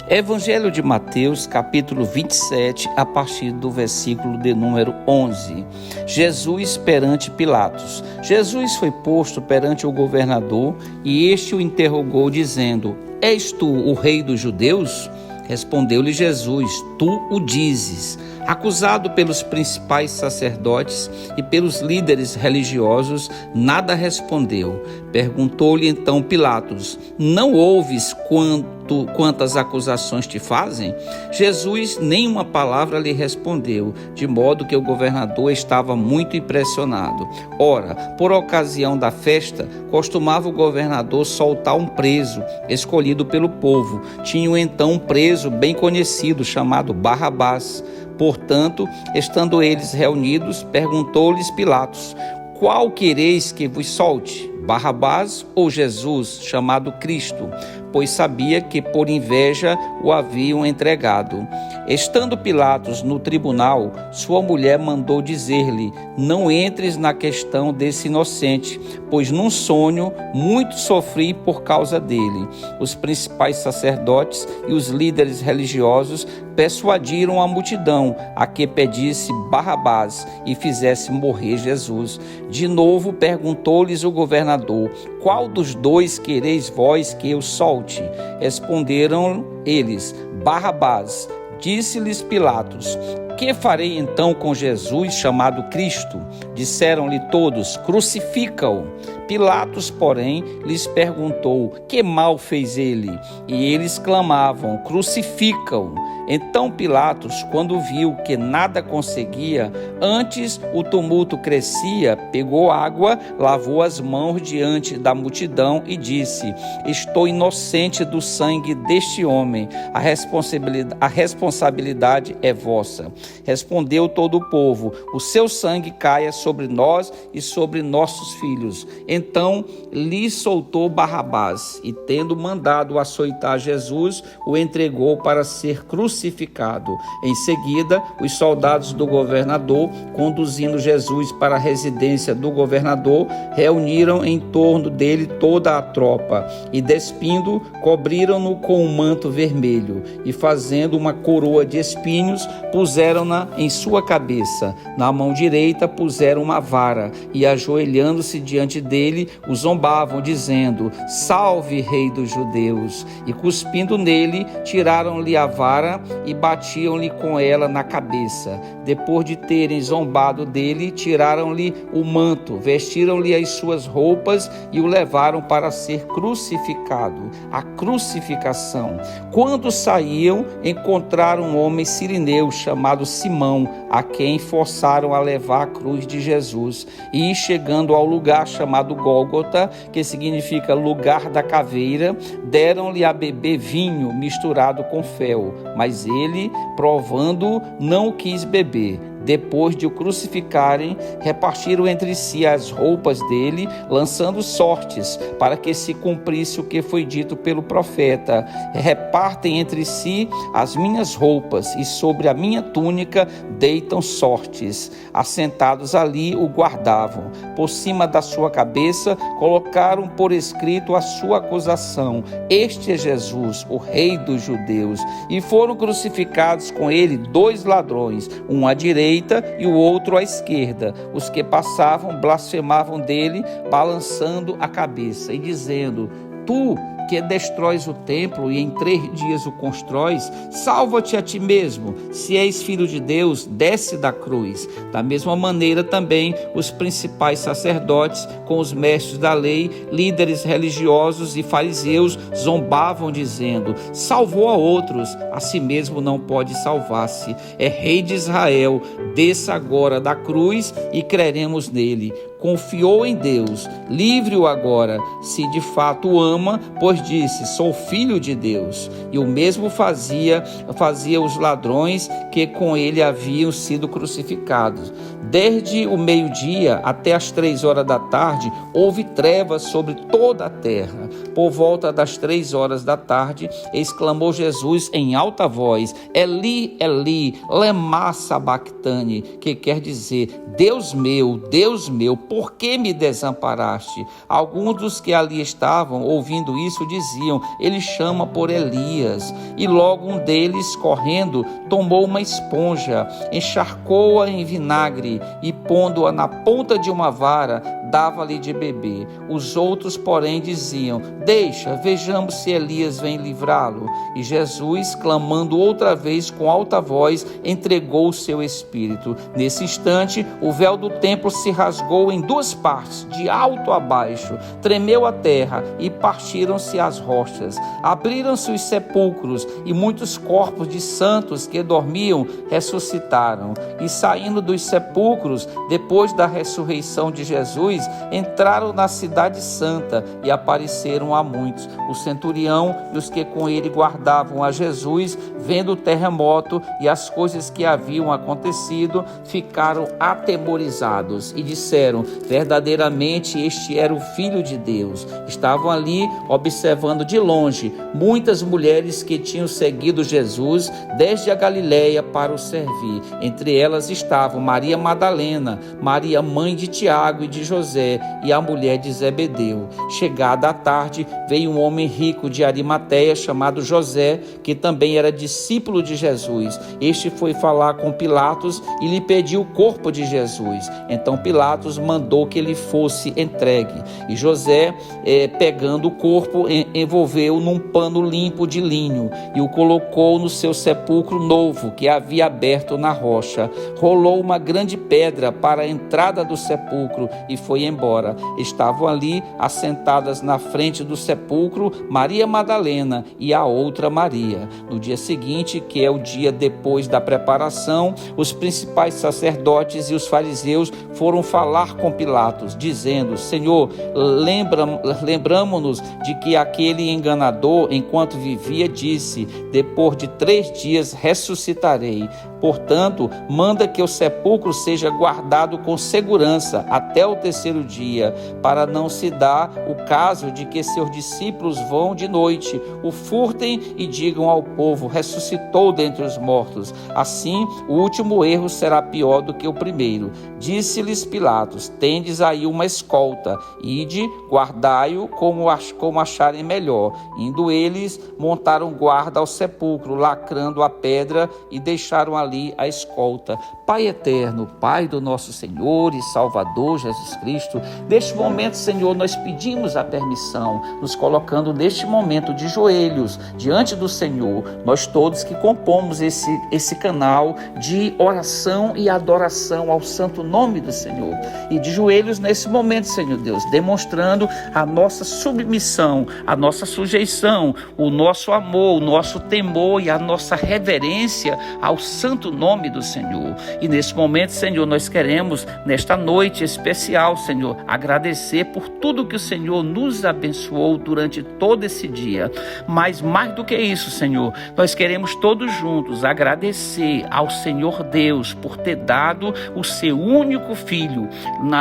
Evangelho de Mateus, capítulo 27, a partir do versículo de número 11. Jesus perante Pilatos. Jesus foi posto perante o governador e este o interrogou, dizendo: És tu o rei dos judeus? Respondeu-lhe Jesus: Tu o dizes. Acusado pelos principais sacerdotes e pelos líderes religiosos, nada respondeu. Perguntou-lhe então Pilatos: Não ouves quantas acusações te fazem? Jesus nenhuma palavra lhe respondeu, de modo que o governador estava muito impressionado. Ora, por ocasião da festa, costumava o governador soltar um preso, escolhido pelo povo. Tinha então um preso bem conhecido, chamado Barrabás. Portanto, estando eles reunidos, perguntou-lhes Pilatos: Qual quereis que vos solte? Barrabás ou Jesus, chamado Cristo? Pois sabia que por inveja o haviam entregado. Estando Pilatos no tribunal, sua mulher mandou dizer-lhe: Não entres na questão desse inocente, pois num sonho muito sofri por causa dele. Os principais sacerdotes e os líderes religiosos persuadiram a multidão a que pedisse Barrabás e fizesse morrer Jesus. De novo perguntou-lhes o governador: Qual dos dois quereis vós que eu solte? Responderam eles: Barrabás. Disse-lhes Pilatos: Que farei então com Jesus, chamado Cristo? Disseram-lhe todos: Crucifica-o. Pilatos, porém, lhes perguntou: Que mal fez ele? E eles clamavam: Crucifica-o. Então Pilatos, quando viu que nada conseguia, antes o tumulto crescia, pegou água, lavou as mãos diante da multidão e disse: Estou inocente do sangue deste homem, a responsabilidade é vossa. Respondeu todo o povo: O seu sangue caia sobre nós e sobre nossos filhos. Então lhe soltou Barrabás e, tendo mandado açoitar Jesus, o entregou para ser crucificado. Em seguida, os soldados do governador, conduzindo Jesus para a residência do governador, reuniram em torno dele toda a tropa e, despindo, cobriram-no com um manto vermelho e, fazendo uma coroa de espinhos, puseram-na em sua cabeça. Na mão direita puseram uma vara e, ajoelhando-se diante dele, o zombavam, dizendo: Salve, Rei dos Judeus! E, cuspindo nele, tiraram-lhe a vara e batiam-lhe com ela na cabeça. Depois de terem zombado dele, tiraram-lhe o manto, vestiram-lhe as suas roupas e o levaram para ser crucificado. A crucificação. Quando saíam, encontraram um homem sirineu chamado Simão, a quem forçaram a levar a cruz de Jesus. E, chegando ao lugar chamado Gólgota, que significa lugar da caveira, deram-lhe a beber vinho misturado com fel, mas ele, provando, não quis beber. Depois de o crucificarem, repartiram entre si as roupas dele, lançando sortes, para que se cumprisse o que foi dito pelo profeta: Repartem entre si as minhas roupas, e sobre a minha túnica deitam sortes. Assentados ali, o guardavam. Por cima da sua cabeça, colocaram por escrito a sua acusação: Este é Jesus, o Rei dos Judeus. E foram crucificados com ele 2 ladrões, um à direita e o outro à esquerda. Os que passavam blasfemavam dele, balançando a cabeça e dizendo: Tu que destróis o templo e em 3 dias o constróis, salva-te a ti mesmo. Se és filho de Deus, desce da cruz. Da mesma maneira também os principais sacerdotes, com os mestres da lei, líderes religiosos e fariseus, zombavam dizendo: Salvou a outros, a si mesmo não pode salvar-se. É rei de Israel, desça agora da cruz e creremos nele. Confiou em Deus, livre-o agora, se de fato o ama, pois disse: Sou filho de Deus. E o mesmo fazia os ladrões que com ele haviam sido crucificados. Desde o meio-dia até as 3 horas da tarde, houve trevas sobre toda a terra. Por volta das 3 horas da tarde, exclamou Jesus em alta voz: Eli, Eli, lema sabachthani, que quer dizer: Deus meu, por que me desamparaste? Alguns dos que ali estavam, ouvindo isso, diziam: ele chama por Elias. E logo um deles, correndo, tomou uma esponja, encharcou-a em vinagre e, pondo-a na ponta de uma vara, dava-lhe de beber. Os outros, porém, diziam: deixa, vejamos se Elias vem livrá-lo. E Jesus, clamando outra vez com alta voz, entregou o seu espírito. Nesse instante, o véu do templo se rasgou em duas partes, de alto a baixo. Tremeu a terra e partiram-se as rochas. Abriram-se os sepulcros e muitos corpos de santos que dormiam ressuscitaram. E saindo dos sepulcros, depois da ressurreição de Jesus, entraram na cidade santa e apareceram a muitos. O centurião e os que com ele guardavam a Jesus, vendo o terremoto e as coisas que haviam acontecido, ficaram atemorizados e disseram: verdadeiramente este era o Filho de Deus. Estavam ali observando de longe muitas mulheres que tinham seguido Jesus desde a Galileia para o servir. Entre elas estavam Maria Madalena, Maria mãe de Tiago e de José, e a mulher de Zebedeu. Chegada a tarde, veio um homem rico de Arimateia chamado José, que também era discípulo de Jesus. Este foi falar com Pilatos e lhe pediu o corpo de Jesus. Então Pilatos mandou que ele fosse entregue. E José, pegando o corpo, envolveu num pano limpo de linho e o colocou no seu sepulcro novo, que havia aberto na rocha. Rolou uma grande pedra para a entrada do sepulcro e foi embora. Estavam ali, assentadas na frente do sepulcro, Maria Madalena e a outra Maria. No dia seguinte, que é o dia depois da preparação, os principais sacerdotes e os fariseus foram falar com Pilatos, dizendo: Senhor, lembramo-nos de que aquele enganador, enquanto vivia, disse: depois de 3 dias ressuscitarei. Portanto, manda que o sepulcro seja guardado com segurança até o 3º dia, para não se dar o caso de que seus discípulos vão de noite, o furtem e digam ao povo: ressuscitou dentre os mortos. Assim, o último erro será pior do que o primeiro. Disse-lhes Pilatos: tendes aí uma escolta, ide, guardai-o como acharem melhor. Indo eles, montaram guarda ao sepulcro, lacrando a pedra, e deixaram ali a escolta. Pai eterno, Pai do nosso Senhor e Salvador Jesus Cristo, neste momento, Senhor, nós pedimos a permissão, nos colocando neste momento de joelhos diante do Senhor, nós todos que compomos esse canal de oração e adoração ao santo nome do Senhor, e de joelhos nesse momento, Senhor Deus, demonstrando a nossa submissão, a nossa sujeição, o nosso amor, o nosso temor e a nossa reverência ao santo nome do Senhor. E nesse momento, Senhor, nós queremos, nesta noite especial, Senhor, agradecer por tudo que o Senhor nos abençoou durante todo esse dia. Mas mais do que isso, Senhor, nós queremos todos juntos agradecer ao Senhor Deus por ter dado o seu único Filho.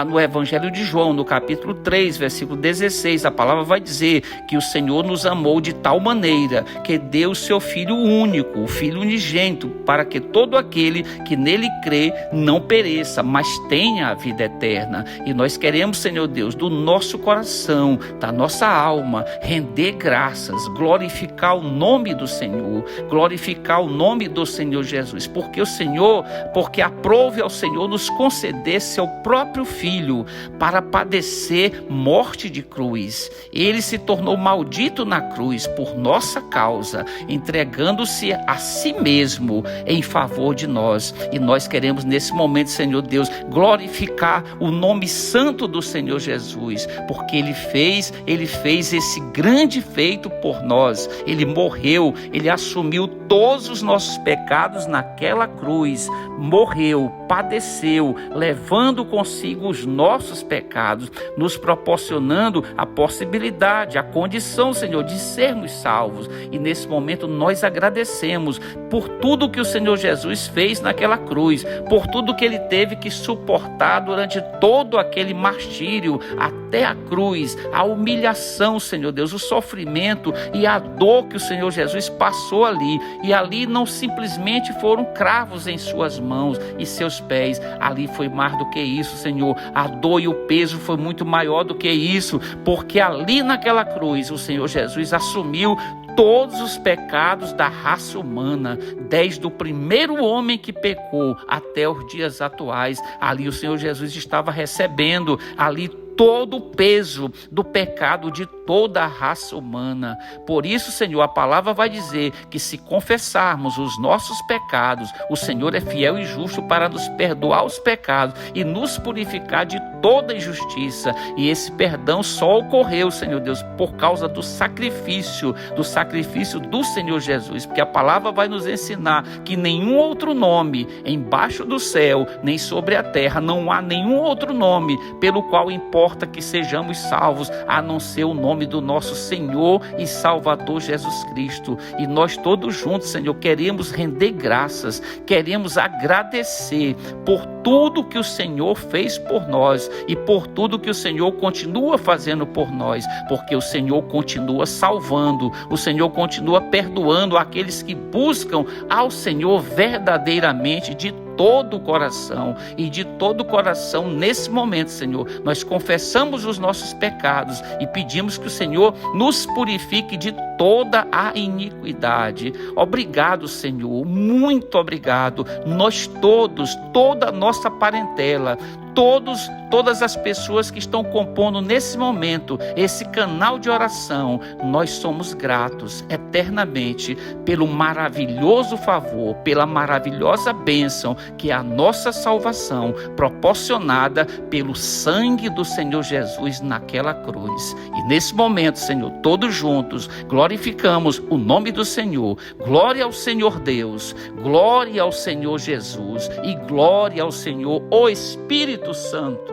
No Evangelho de João, no capítulo 3, versículo 16, a palavra vai dizer que o Senhor nos amou de tal maneira que deu o seu Filho único, o Filho unigênito, para que todo aquele que nele crê não pereça, mas tenha a vida eterna. E nós queremos, Senhor Deus, do nosso coração, da nossa alma, render graças, glorificar o nome do Senhor, glorificar o nome do Senhor Jesus, porque aprove ao Senhor nos conceder seu próprio Filho para padecer morte de cruz. Ele se tornou maldito na cruz por nossa causa, entregando-se a si mesmo em favor de nós. E nós queremos nesse momento, Senhor Deus, glorificar o nome santo do Senhor Jesus, porque Ele fez esse grande feito por nós. Ele morreu, Ele assumiu todos os nossos pecados naquela cruz, morreu, padeceu, levando consigo os nossos pecados, nos proporcionando a possibilidade, a condição, Senhor, de sermos salvos. E nesse momento nós agradecemos por tudo que o Senhor Jesus fez naquela cruz, Jesus, por tudo que ele teve que suportar durante todo aquele martírio até a cruz, a humilhação, Senhor Deus, o sofrimento e a dor que o Senhor Jesus passou ali. E ali não simplesmente foram cravos em suas mãos e seus pés, ali foi mais do que isso, Senhor. A dor e o peso foi muito maior do que isso, porque ali naquela cruz o Senhor Jesus assumiu todos os pecados da raça humana, desde o primeiro homem que pecou até os dias atuais. Ali o Senhor Jesus estava recebendo ali todo o peso do pecado de toda a raça humana. Por isso, Senhor, a palavra vai dizer que se confessarmos os nossos pecados, o Senhor é fiel e justo para nos perdoar os pecados e nos purificar de toda injustiça. E esse perdão só ocorreu, Senhor Deus, por causa do sacrifício do Senhor Jesus, porque a palavra vai nos ensinar que nenhum outro nome embaixo do céu, nem sobre a terra, não há nenhum outro nome pelo qual importa que sejamos salvos, a não ser o nome do nosso Senhor e Salvador Jesus Cristo. E nós todos juntos, Senhor, queremos render graças, queremos agradecer por tudo que o Senhor fez por nós e por tudo que o Senhor continua fazendo por nós, porque o Senhor continua salvando, o Senhor continua perdoando aqueles que buscam ao Senhor verdadeiramente de todo o coração. E de todo o coração, nesse momento, Senhor, nós confessamos os nossos pecados e pedimos que o Senhor nos purifique de toda a iniquidade. Obrigado, Senhor, muito obrigado. Nós todos, toda a nossa parentela, todas as pessoas que estão compondo nesse momento esse canal de oração, nós somos gratos eternamente pelo maravilhoso favor, pela maravilhosa bênção que é a nossa salvação, proporcionada pelo sangue do Senhor Jesus naquela cruz. E nesse momento, Senhor, todos juntos glorificamos o nome do Senhor. Glória ao Senhor Deus, glória ao Senhor Jesus e glória ao Senhor, o Espírito Santo.